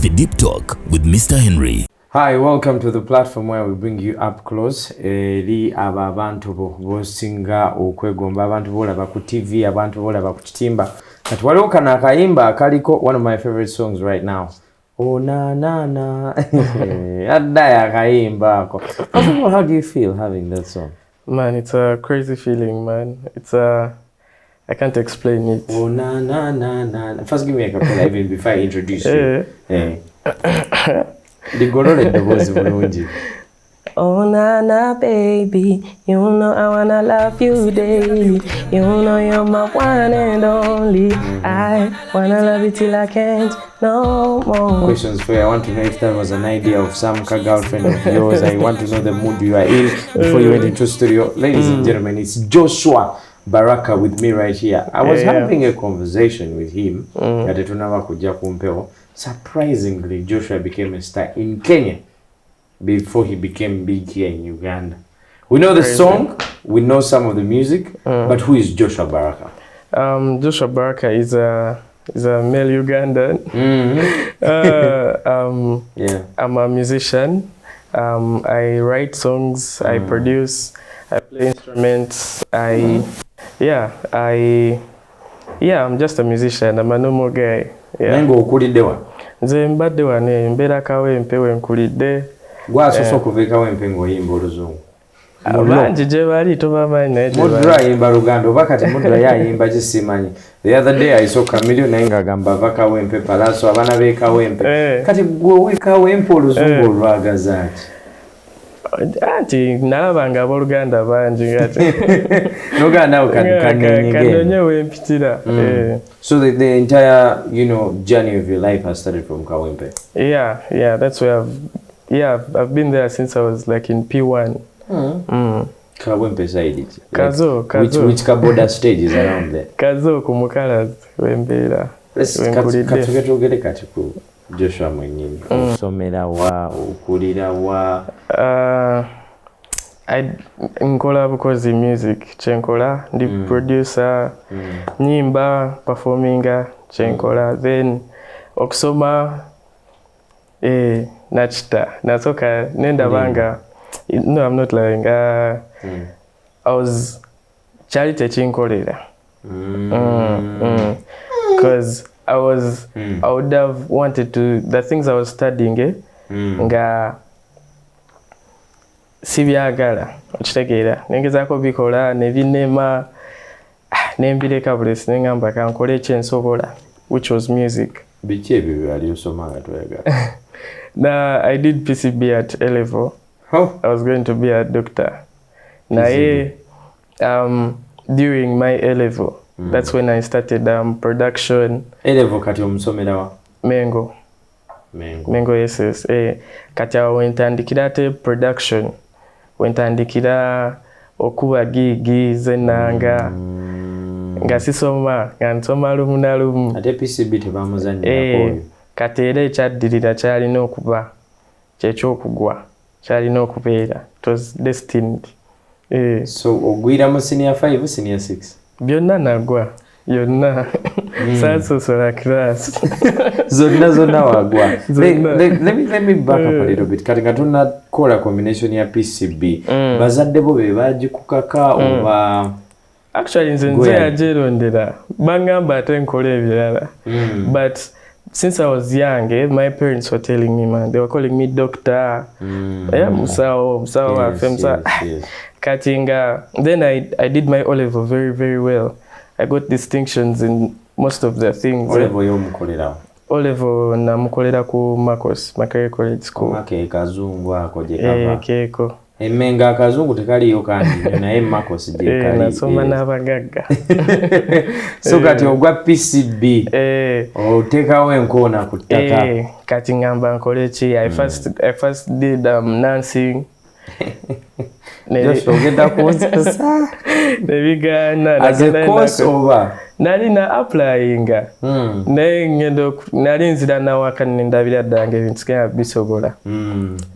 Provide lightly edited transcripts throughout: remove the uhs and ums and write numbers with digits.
The Deep Talk with Mr. Henry. Hi, welcome to the platform where we bring you up close. Eri abantu bosinga okwegomba abantu bolaba ku TV, abantu bolaba ku kitimba. Kati waliwo kana akayimba kaliko one of my favorite songs right now. Oh na na na. Adda ya kayimba ako. How do you feel having that song? Man, it's a crazy feeling, man. It's a I can't explain it. Oh na na na na. First give me a cappella even before I introduce you. The voice of Oh na na baby, you know I wanna love you daily. You know you're my one and only. I wanna love you till I can't no more. Questions for you. I want to know if that was an idea of some girlfriend of yours. I want to know the mood you are in before you went into studio. Ladies and gentlemen, it's Joshua Baraka with me right here. I was having a conversation with him. Surprisingly, Joshua became a star in Kenya before he became big here in Uganda. We know the song, we know some of the music, but who is Joshua Baraka? Joshua Baraka is a male Ugandan. I'm a musician. I write songs, I produce, I play instruments. I'm just a musician. I'm a normal guy. Nengo ukulide wa? Nze mbadde wane mbeera Kawempe we nkulidde. Gwasoso okuva Kawempe ng'oyimba oluzungu. Bangi gye bali tobamanyi naye gye bali. Mudra ayimba Luganda oba kati Mudra yayimba kisimanyi. The other day I saw Camilio naye ng'agamba ava Kawempe Palaso abaana b'e Kawempe. Kati gwe Kawempe oluzungu olwagaza ki? Anti nalabanga abooluganda bangi ngati. Noganda kanyenye wempitira. So the entire, journey of your life has started from Kawempe. Yeah, that's where I've been there since I was like in P1. Kawempe side. Kazo. Which border stage is around there? Kazo kumukala wembera. Let's katugere kati ku Joshua mwenyini. Usomera wa, ukulira wa. Nkola bukozi music chenkola ndi producer nyimba performinga chenkola then okusoma nachita nasoka nenda banga. No, I'm not lying. I was charity chinkolera because I would have wanted to the things I was studying nga sibyagala okitegeera nengezaako bikola ne binema nembireka bulesi nengamba kankole ekyensobola which was music. Biki ebyo byali osoma nga toyagala? Nah, I did PCB at A level. I was going to be a doctor. Naye during my A level, that's when I started production. A level kati omusomera wa? Mengo, yes. Kati awo wentandikira ate production. Wentandikira okuba gigi zenanga nga sisoma nga nsoma lumu na lumu. Ate PCB tebamuzannyirako oyo. Kati era ekyaddirira kyalina okuba kyekyokugwa kyalina okubeera. It was destined. So ogwira mu senior 5 senior 6? Byonna nagwa. Yonna. Saasosola class. Zonna wagwa. Let me back up a little bit. Kati nga tunakola combination ya PCB. Bazadde bo be bagikukaka oba? Actually nze yajerondera. Bangamba ate nkola ebirala. But since I was young, my parents were telling me, man, they were calling me doctor. Musawo, yes. Katinga. Then I did my O-level very, very well. I got distinctions in most of the things. O-level y'omukolera? O-level namukolera ku Makerere College School. Make kazungu ako gye kava? Keeko. Emmenga akazungu tekaliyo kandi naye Makos gye kali. Nasoma n'abagagga. So kati ogwa PCB oteekawo enkoona ku ttaka. Kati ngamba nkole ki? I first did nursing. Just ogenda kuwozesa nebigana as a course over nali na applyinga naye ngendo nali nzira nawaka nindabira ddange ebintu kya bisobola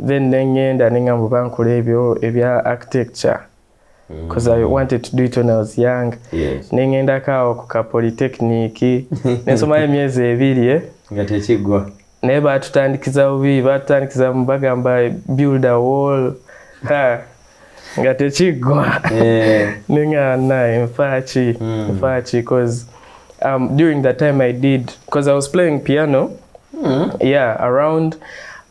then nengenda ningamba bankole ebyo ebya architecture because I wanted to do it when I was young. Nengenda kawo ku Polytechnic nensoma emyezi 2 nga tekigwa naye batutandikiza bubi batutandikiza bagamba build a wall nga tekiggwa nengana nfaaki because during that time I did, because I was playing piano around,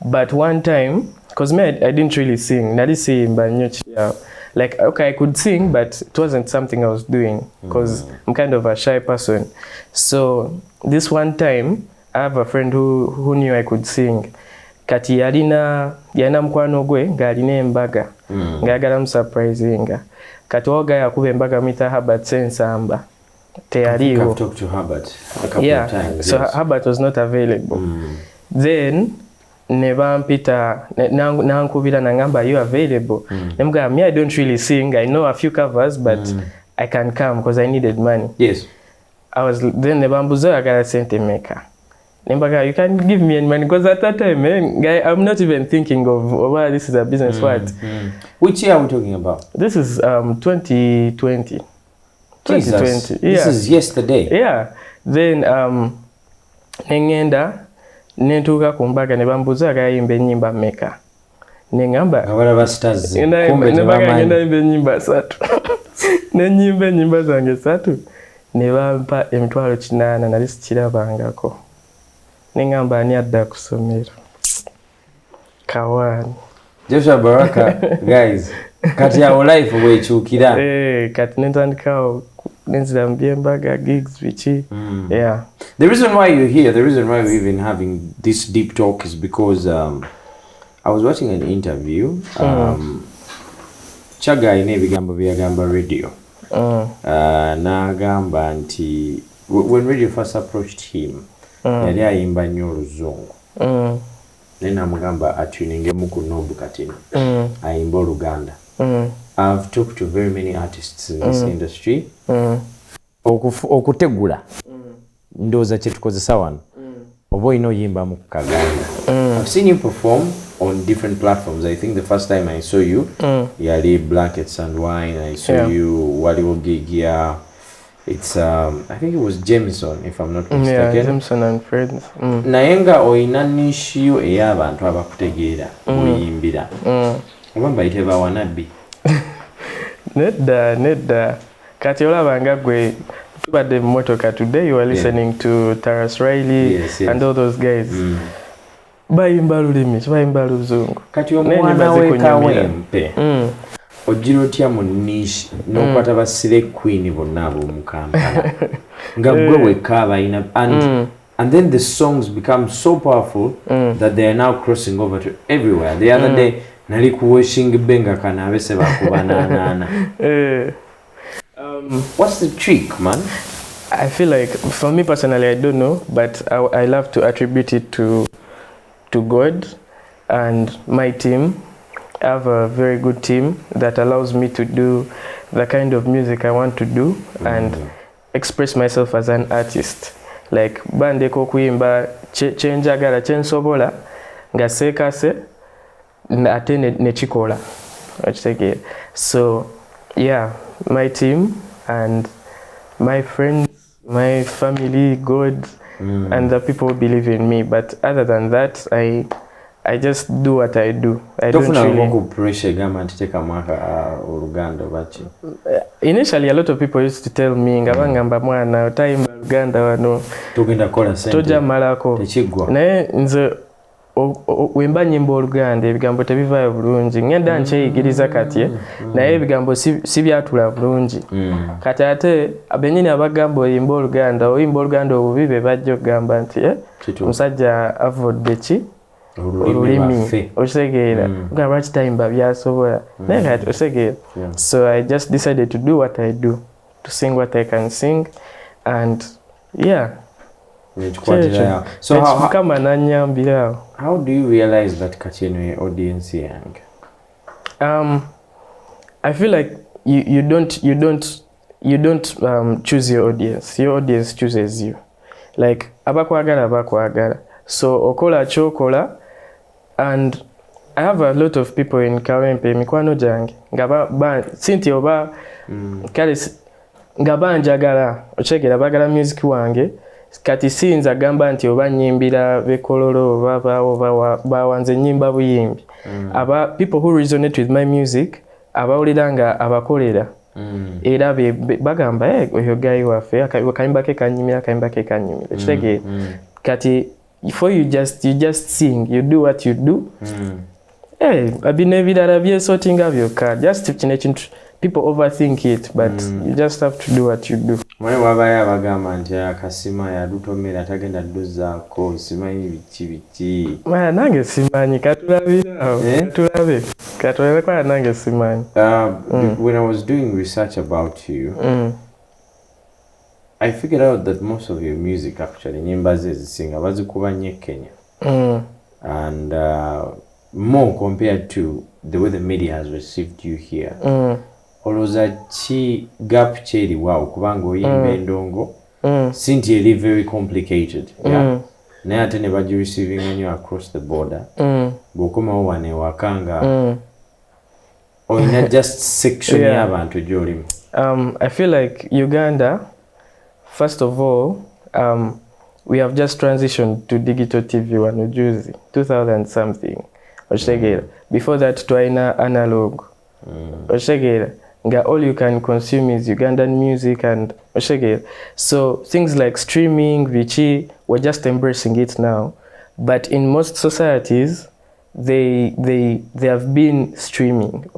but one time because me I didn't really sing nali simba nnyo like okay I could sing but it wasn't something I was doing because I'm kind of a shy person. So this one time I have a friend who knew I could sing. Kati yalina mkwano gwe ng'alina embaga ng'ayagala musurprisinga. Kati oga yakuba embaga mita Herbert Sensamba teyaliwo. I've talked to Herbert a couple of times. So Herbert was not available. Then ne bampita nankubira nangamba are you available? Nemugamba me I don't really sing, I know a few covers but I can come because I needed money. Yes. Then ne bambuza oyagala sente meka. Nembaga, you can give me any money because at that time, I'm not even thinking of why this is a business. Which year are we talking about? This is 2020. Jesus. 2020. This is yesterday. Yeah. Then nengenda nentuuka ku mbaga ne bambuuza agayimba ennyimba mmeka. Nengamba abalaba stars. Nembaga ngenda yimba ennyimba 3. Nenyimba ennyimba zange 3. Ne bampa emitwalo 8 nali sikirabangako. Nengamba ani adda ku ssomero. Kawani. Joshua Baraka, guys. Kati ya life wekyukira. Kati nentandikawo nenzira mbyembaga gigs bichi. Yeah. The reason why you're here, the reason why we're even having this deep talk is because I was watching an interview. Chaga ine bigambo byagamba radio. Nagamba nti when radio first approached him, yali ayimba nnyo oluzungu. Naye namugamba atuningemu ku Nobu katino. Ayimba Luganda. I've talked to very many artists in this industry. Okutegula. Ndoza kyetukozesa wano. Oba olina oyimba mu Kaganda. I've seen you perform on different platforms. I think the first time I saw you, yali Blankets and Wine. I saw you waliwo gig ya. It's I think it was Jameson if I'm not mistaken. Yeah, Jameson and Friends. Nayenga oyina nishiyo ey'abantu abakutegeera oyimbira. Obamba iteba wanabbi. Nedda. Kati olabanga gwe tubadde mu motoka today you are listening to Taras Riley and all those guys. Bayimba lulimi, bayimba luzungu. Kati omwana we Kawempe. Ojira otya mu niche n'okwata basire queen bonna ab'omu Kampala. Nga gwe wekka bayina and then the songs become so powerful that they are now crossing over to everywhere. The other day nali kuwashing benga kana abese bakubanana. What's the trick, man? I feel like for me personally I don't know, but I love to attribute it to God and my team. I have a very good team that allows me to do the kind of music I want to do and express myself as an artist. Like bande ko kuyimba chenjagala chensobola nga sekase ate nechikola. So yeah, my team and my friends, my family, God, and the people who believe in me. But other than that, I just do what I do. I don't really pressure gama ntiteka mwaka Uganda bachi. Initially a lot of people used to tell me ngabangamba mwana otayimba Uganda wano tugenda kola sente toja malako tekigwa naye nze wemba nyimbo Luganda ebigambo tebivaayo bulungi ngenda nkyeyigiriza kati naye ebigambo si byatula bulungi kati ate abenyini abagamba oyimba Luganda obubi be bajja okugamba nti musajja avodde ki olulimi okisegeera nga lwaki tayimba byasobola naye kati okisegeera. So I just decided to do what I do, to sing what I can sing, and yeah. So how do you realize that Kachenwe audience young? I feel like you don't choose your audience. Your audience chooses you. Like abakwagala. So okola chokola, and I have a lot of people in Kawempe mikwano jange ngaba sinti oba kale ngaba njagala ochegera bagala music wange kati siyinza agamba nti oba nyimbira bekololo oba bawanze nyimba buyimbi. People who resonate with my music abawulira nga abakolera era bagamba oyo gayi waffe akayimba ke kanyumira ekitegeera kati before you just sing, you do what you do. Bino ebirala byesotinga byokka just kino ekintu people overthink it, but you just have to do what you do. Mwe wabaye abagamba nti akasima yadutomera tagenda dduzaako simanyi biki nange simanyi katulabira katulabe kwa nange simanyi. When I was doing research about you, I figured out that most of your music actually nyimba ze zisinga bazikuba nnyo Kenya, and more compared to the way the media has received you here. Olowooza ki gap kyeri waawo kubanga oyimba endongo sinti eri very complicated, naye ate ne bagireceiving nnyo across the border. Bw'okomawo wano ewaka nga oyina just section y'abantu gy'olimu. I feel like Uganda, first of all, we have just transitioned to digital TV wano juzi 2000 something. Before that twaina analog. All you can consume is Ugandan music and so things like streaming, Vichy, we're just embracing it now. But in most societies, they have been streaming.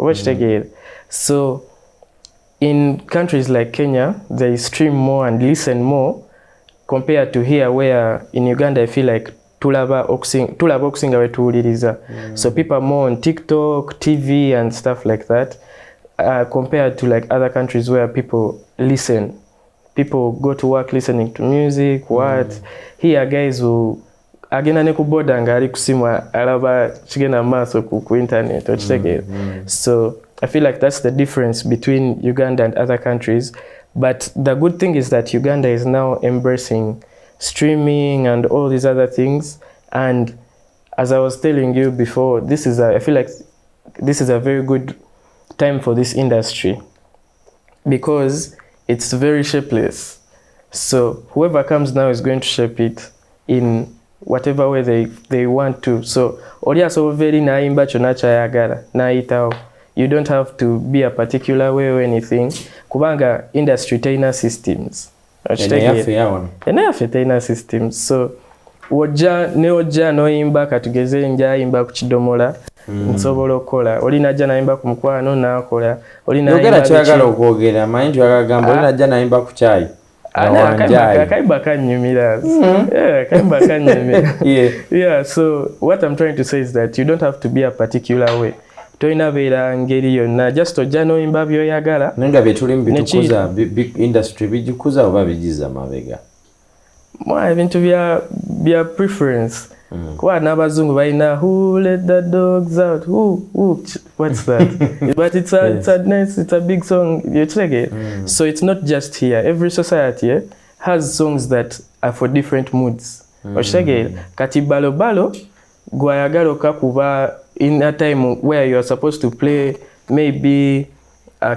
So in countries like Kenya, they stream more and listen more compared to here, where in Uganda I feel like tulaba okusinga wetuwuliriza. So people are more on TikTok, TV and stuff like that. Compared to like other countries where people listen, people go to work listening to music. Here guys who agenda ne kuboda nga ali kusimwa alaba kigenda maaso ku internet so I feel like that's the difference between Uganda and other countries. But the good thing is that Uganda is now embracing streaming and all these other things, and as I was telling you before, I feel like this is a very good time for this industry because it's very shapeless. So whoever comes now is going to shape it in whatever way they want to. So very naimba chonacha yagala naitao. You don't have to be a particular way or anything. Kubanga industry taina systems. Taina systems. So oja noimba katugeze nja imba kuchidomola. Nsobola okola olina ajja nayimba ku mukwano nakola olina yogera kyagala okwogera mind yakagamba olina ajja nayimba ku chai akayimba kanyumira akayimba kanyumira so what I'm trying to say is that you don't have to be a particular way. Toina beera ngeri yonna just ojja noyimba byoyagala nenga betuli mbitukuza big industry bijikuza oba bijiza mabega ebintu bya preference. Kwa n'abazungu balina who let the dogs out, what's that? But it's a big song, you check it. So it's not just here. Every society has songs that are for different moods. Kati balo gwayagala okakuba in a time where you are supposed to play maybe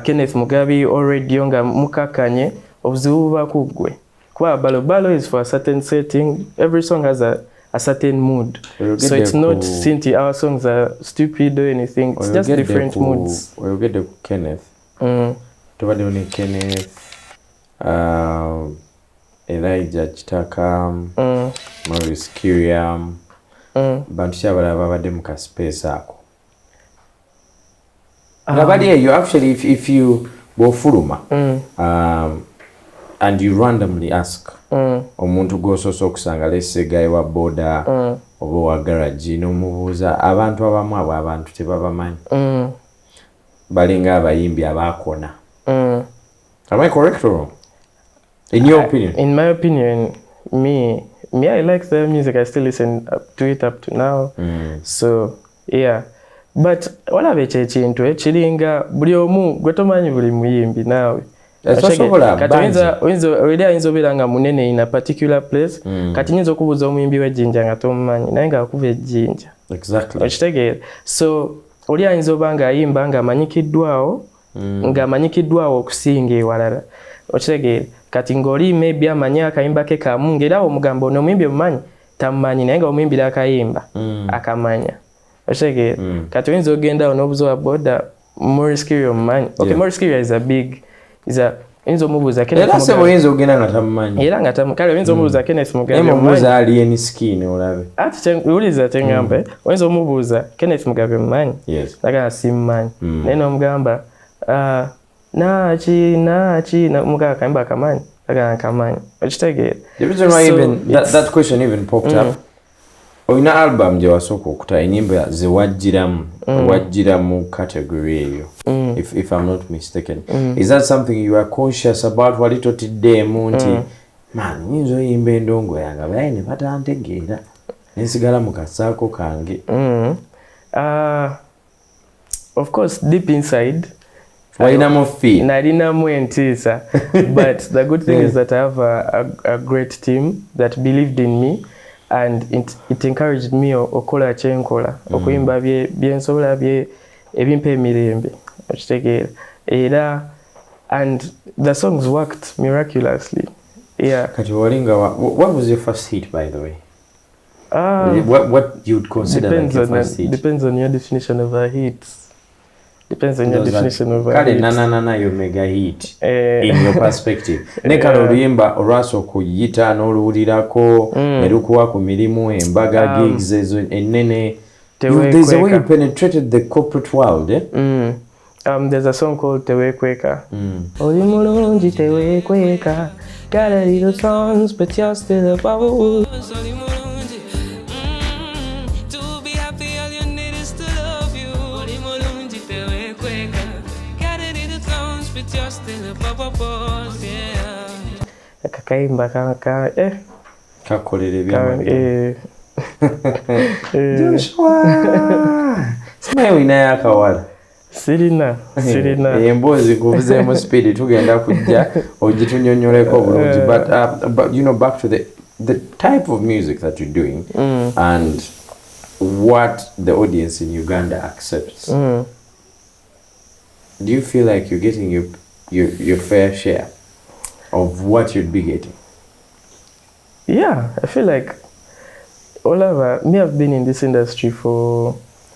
Kenneth Mugabe already nga mukakanye obuzibu bakugwe. Kwa balo is for a certain setting. Every song has a certain mood. So it's not Sinti, our songs are stupid or anything. It's just different moods. We'll get the Kenneth. Tubadde Kenneth, Elijah Chitaka, Maurice Kiriam, bantu kyabala babadde mu kaspace ako. You actually, if you bofuluma, and you randomly ask omuntu gwosoose okusanga lese gayi wa boda oba wa garage n'omubuuza abantu abamu abo abantu tebabamanyi balinga abayimbi abakona. Am I correct or wrong? In your opinion? In my opinion, me I like the music. I still listen to it up to now. So yeah, but walabe ekintu ekiringa buli omu gwe tomanyi buli muyimbi naawe. Oyinza obeera nga munene in a particular place, kati nyinza okubuuza omuyimbi w'ejjinja nga tomumanyi naye nga akuba ejjinja. Okitegeera? So oli ayinza oba ng'ayimba ng'amanyikiddwawo okusinga ewalala. Okitegeera? kati ng'oli maybe amanyi akayimba ke kamu ng'era omugamba ono omuyimbi omumanyi tamumanyi naye nga omuyimbira akayimba akamanya okitegeera kati oyinza ogenda n'obuzowa boda Morris Kiria omumanyi okay Morris Kiria oyinza omubuuza era sebo oyinza ogenda nga tamumanyi era nga kale oyinza omubuuza Kenneth Mugabe omubuuza alien skin olabe ati uliza tengambe oyinza omubuuza Kenneth Mugabe omumanyi nagamba simumanyi naye n'omugamba naki n'omugamba akayimba akamanyi nagamba akamanyi okitegeera the reason why even that question even popped up oyina album gye wasooka okuta enyimba wajjira mu category eyo if I'm not mistaken is that something you are conscious about wali totiddeemu nti man nyinza oyimba endongo yange abaye ne batantegeera nensigala mu kasaako kange of course deep inside walinamu fee nalinamu entiisa but the good thing is that I have a great team that believed in me and it encouraged me okola kyenkola okuyimba byensobola ebimpa emirembe okitegeera era and the songs worked miraculously kati walinga what was your first hit by the way what you'd consider like your first hit depends on your definition of a hit kale nananana yo mega hit in your perspective ne kale oluyimba olwaso okuyita n'oluwulirako ne lukuwa ku mirimu embaga gigs ezo ennene there's a way you penetrated the corporate world there's a song called Tewekweka oli mulungi tewekweka got a little songs but you're still a power akakayimba kakolere byamanya Joshua simaye winayo akawala sirina emboozi kuvuzeemu speed tugenda kujja ogitunyonyoleko bulungi but you know back to the type of music that you're doing and what the audience in Uganda accepts do you feel like you're getting your fair share of what you'd be getting? Yeah, I feel like me have been in this industry for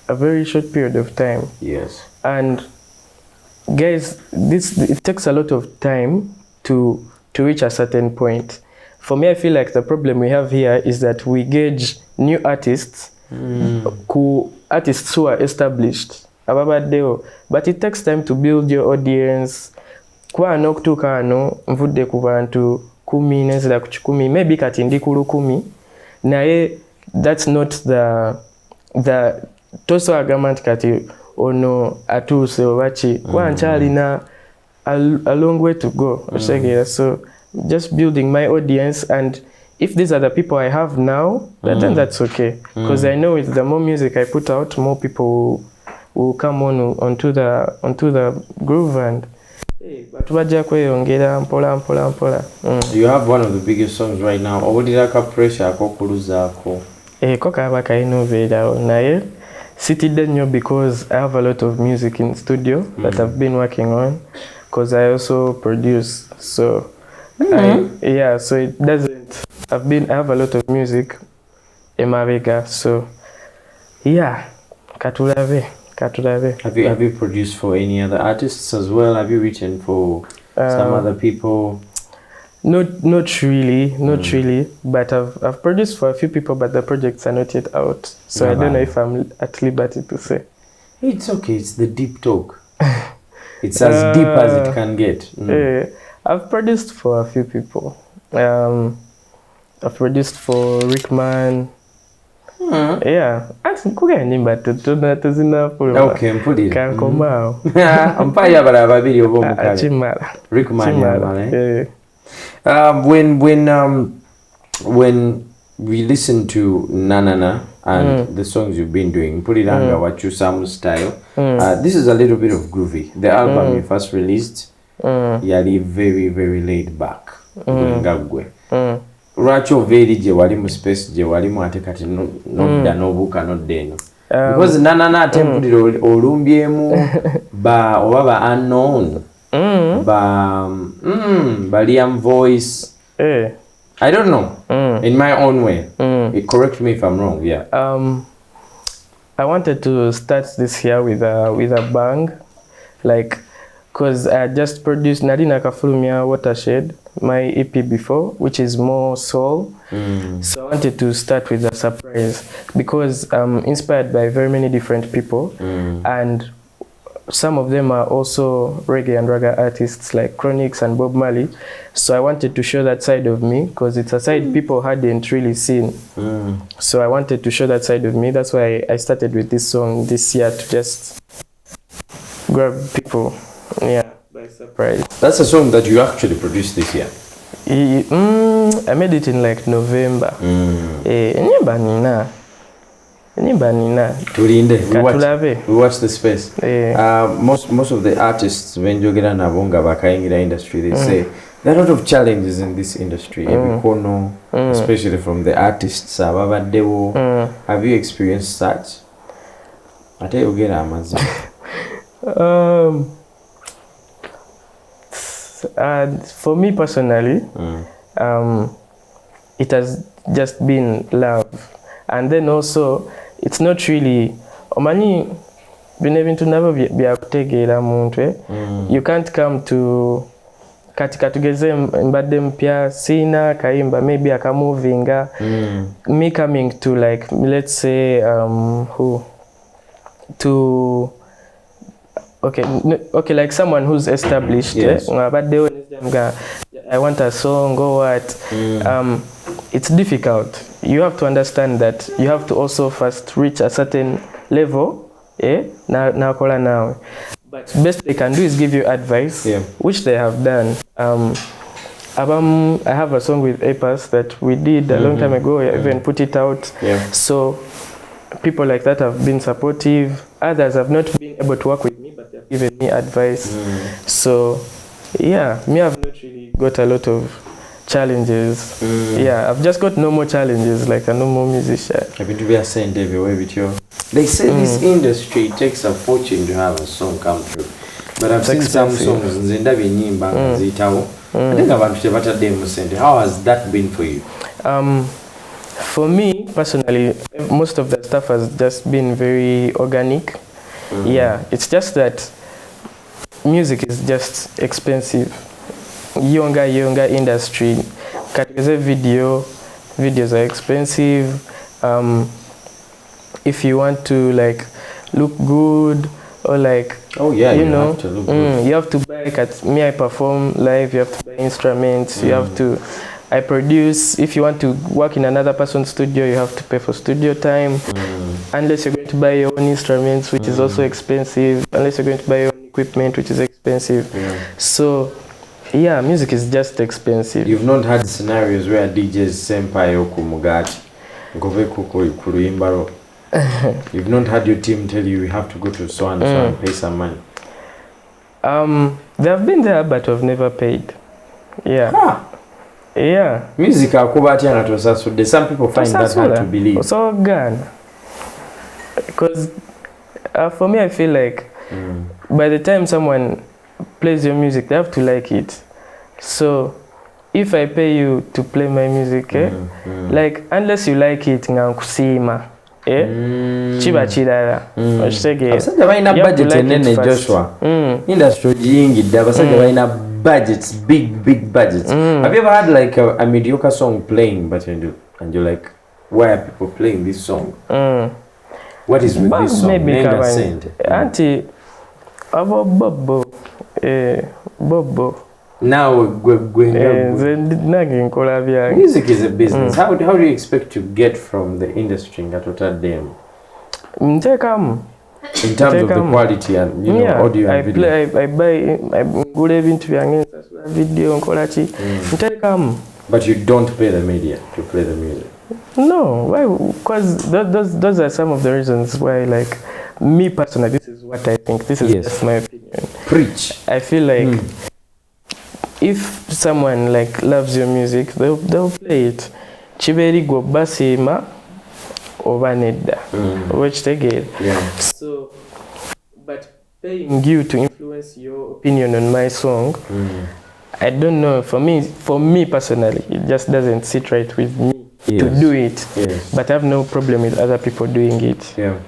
a very short period of time. Yes. And guys, it takes a lot of time to reach a certain point. For me, I feel like the problem we have here is that we gauge new artists, artists who are established. But it takes time to build your audience. Kwa anokutuka ano mvudde ku bantu 10 nenzira ku 10 maybe kati ndi ku 10 naye that's not the toso agamba nti kati ono atuuse obachi kwa nkyalina a long way to go so just building my audience and if these are the people I have now then that's okay because I know with the more music I put out more people will come onto the groove and batubajja kweyongera mpola. You have one of the biggest songs right now owulirako pressure akokuluzaako ko kaba kalina obeerawo naye sitidde nnyo because I have a lot of music in studio that I've been working on because I also produce so so it doesn't I have a lot of music emabega so katulabe. Have you produced for any other artists as well? Have you written for some other people? Not really, but I've produced for a few people, but the projects are not yet out. So I don't know if I'm at liberty to say. It's okay. It's the deep talk. It's as deep as it can get. I've produced for a few people. I've produced for Rickman. Kugenda tuzina mpulira kankomao ampayo abala babiri oba omukale chimala Rickman when we listen to Nanana and the songs you've been doing mpuliranga wakyusamu style this is a little bit of groovy. The album you first released yali very very laid back ngagwe lwaki ova eri gye wali mu space gye walimu ate kati nodda n'obuuka nodda eno because Nanana ate mpulira olumbyemu oba ba unknown Baliam voice. I don't know. In my own way. Correct me if I'm wrong. Yeah. I wanted to start this year with a bang, like, cause I had just produced Nadina Kafulumia Watershed, my EP before, which is more soul. So I wanted to start with a surprise because I'm inspired by very many different people, and some of them are also reggae and raga artists like Chronix and Bob Marley. So I wanted to show that side of me because it's a side people hadn't really seen. So I wanted to show that side of me. That's why I started with this song this year to just grab people, by surprise. That's a song that you actually produced this year. I made it in like November. We watch the space. Most of the artists when you get an abonga bakaingira industry, they say there are a lot of challenges in this industry. Especially from the artists. Have you experienced that? I tell you, get for me personally, it has just been love. And then also, it's not really omani binebintu nabo byakutegeera muntu. You can't come to katika tugeze mbadde mpya sina kayimba maybe akamovinga. Me coming to like, let's say okay, like someone who's established. Yes. I want a song or what. It's difficult. You have to understand that you have to also first reach a certain level. Now. But best they can do is give you advice, which they have done. I have a song with APAS that we did a long time ago. I even put it out. So people like that have been supportive. Others have not been able to work with me, but they've given me advice. So me, I've not really got a lot of challenges. I've just got no more challenges like a normal musician. I've been to be a saint everywhere with you. They say this industry takes a fortune to have a song come through. But I've seen some songs in the How has that been for you? For me personally, most of the stuff has just been very organic. It's just that music is just expensive. Younger industry. Videos are expensive. If you want to like look good or like you have to look good. You have to buy I perform live, you have to buy instruments, you have to I produce. If you want to work in another person's studio, you have to pay for studio time. Unless you're going to buy your own instruments, which is also expensive. Unless you're going to buy your own equipment, which is expensive. So music is just expensive. You've not had scenarios where DJs senpai okumugati ngove kuruimbaro. You've not had your team tell you have to go to so and so and pay some money. They have been there, but have never paid. Music akubati anatosasude. Some people find that hard to believe. So Uganda. Because for me, I feel like by the time someone plays your music, they have to like it. So if I pay you to play my music, like unless you like it, ngankusima. Chiba chidara. Abasajja balina budget enene Joshua. Industry yingi abasajja balina budgets, big budgets. Have you ever had like a mediocre song playing, but and you're like, why are people playing this song? What is with this song? Maybe Auntie Bobo. Now music is a business. How do you expect to get from the industry in terms of the quality and audio and video? I buy video But you don't pay the media to play the music. No, why? Because those are some of the reasons why, like me personally, this is what I think. This is just my opinion. Preach. I feel like if someone like loves your music, they'll play it. Chiberi go basima ovaneda, which they get. So, but paying you to influence your opinion on my song, I don't know. For me personally, it just doesn't sit right with me to do it. Yes. But I have no problem with other people doing it. Yeah.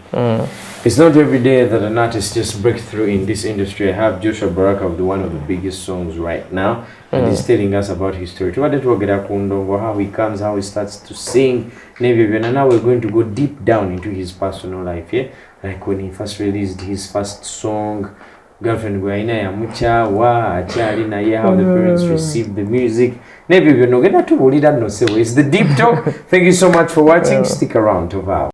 It's not every day that an artist just breaks through in this industry. I have Joshua Baraka with one of the biggest songs right now, and he's telling us about his story. How he comes, how he starts to sing. And now we're going to go deep down into his personal life. Yeah, like when he first released his first song, Girlfriend Gwaina ya Muchawa, Achali na ye, how the parents received the music. It's the deep talk. Thank you so much for watching. Stick around to Val.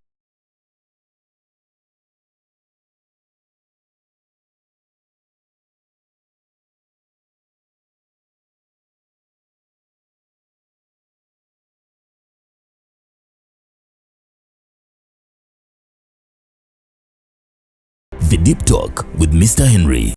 The Deep Talk with Mr. Henry.